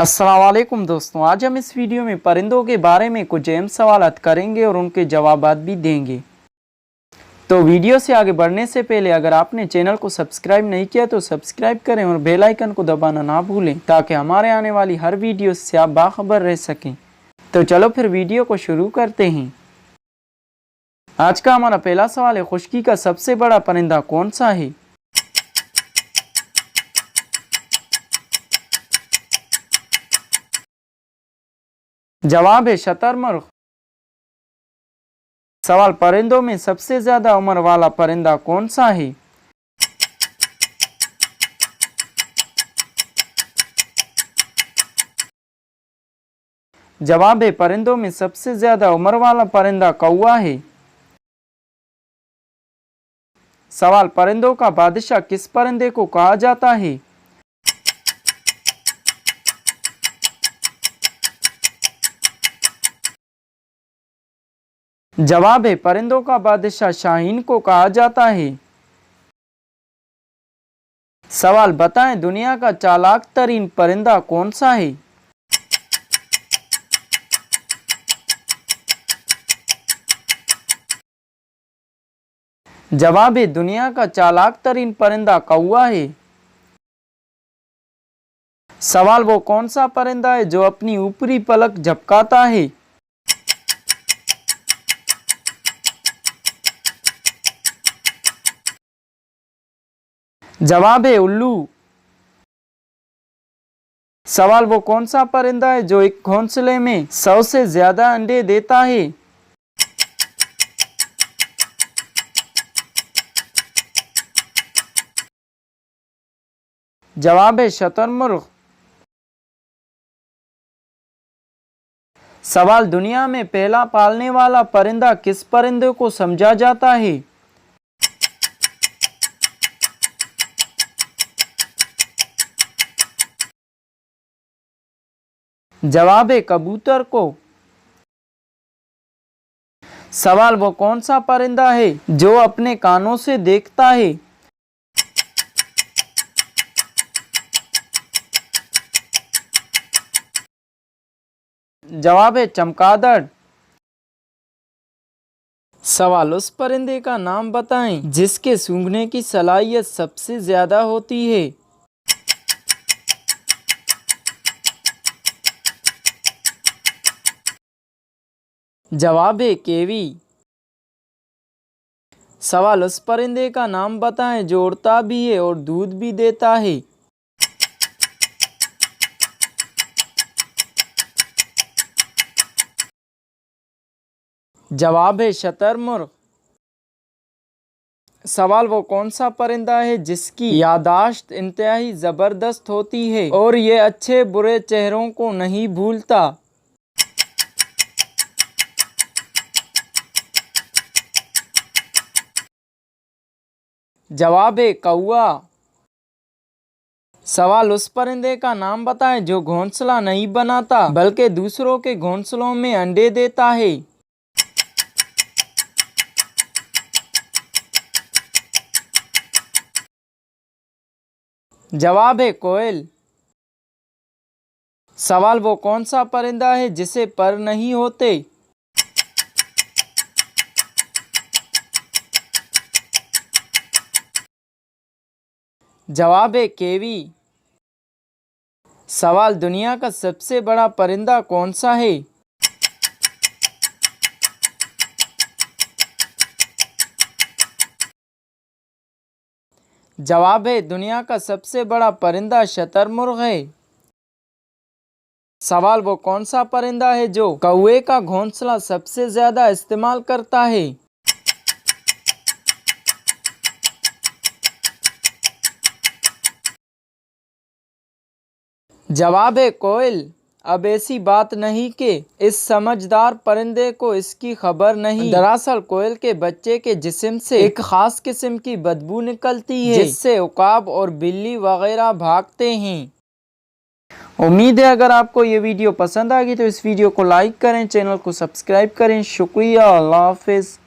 अस्सलाम वालेकुम दोस्तों, आज हम इस वीडियो में परिंदों के बारे में कुछ अहम सवालात करेंगे और उनके जवाबात भी देंगे। तो वीडियो से आगे बढ़ने से पहले अगर आपने चैनल को सब्सक्राइब नहीं किया तो सब्सक्राइब करें और बेल आइकन को दबाना ना भूलें ताकि हमारे आने वाली हर वीडियो से आप बाखबर रह सकें। तो चलो फिर वीडियो को शुरू करते हैं। आज का हमारा पहला सवाल है, खुश्की का सबसे बड़ा परिंदा कौन सा है? जवाब है शतरमुर्ग। सवाल, परिंदों में सबसे ज्यादा उम्र वाला परिंदा कौन सा है? जवाब है परिंदों में सबसे ज्यादा उम्र वाला परिंदा कौवा है। सवाल, परिंदों का बादशाह किस परिंदे को कहा जाता है? जवाब है परिंदों का बादशाह शाहीन को कहा जाता है। सवाल, बताएं दुनिया का चालाक तरीन परिंदा कौन सा है? जवाब है दुनिया का चालाक तरीन परिंदा कौवा है। सवाल, वो कौन सा परिंदा है जो अपनी ऊपरी पलक झपकाता है? जवाब है उल्लू। सवाल, वो कौन सा परिंदा है जो एक घोंसले में 100 से ज्यादा अंडे देता है? जवाब है शतरमुर्ग। सवाल, दुनिया में पहला पालने वाला परिंदा किस परिंदे को समझा जाता है? जवाब है कबूतर को। सवाल, वो कौन सा परिंदा है जो अपने कानों से देखता है? जवाब है चमगादड़। सवाल, उस परिंदे का नाम बताएं जिसके सूंघने की सलाहियत सबसे ज्यादा होती है। जवाब है केवी। सवाल, उस परिंदे का नाम बताएं जो उड़ता भी है और दूध भी देता है। जवाब है शतरमुर्ग। सवाल, वो कौन सा परिंदा है जिसकी यादाश्त इंतहाई जबरदस्त होती है और ये अच्छे बुरे चेहरों को नहीं भूलता? जवाब है कौवा। सवाल, उस परिंदे का नाम बताएं जो घोंसला नहीं बनाता बल्कि दूसरों के घोंसलों में अंडे देता है। जवाब है कोयल। सवाल, वो कौन सा परिंदा है जिसे पर नहीं होते? जवाब है केवी। सवाल, दुनिया का सबसे बड़ा परिंदा कौन सा है? जवाब है दुनिया का सबसे बड़ा परिंदा शतरमुर्ग है। सवाल, वो कौन सा परिंदा है जो कौवे का घोंसला सबसे ज्यादा इस्तेमाल करता है? जवाब है कोयल। अब ऐसी बात नहीं कि इस समझदार परिंदे को इसकी खबर नहीं। दरअसल कोयल के बच्चे के जिस्म से एक खास किस्म की बदबू निकलती है जिससे उकाब और बिल्ली वगैरह भागते हैं। उम्मीद है अगर आपको ये वीडियो पसंद आ गई तो इस वीडियो को लाइक करें, चैनल को सब्सक्राइब करें। शुक्रिया, अल्लाह हाफिज।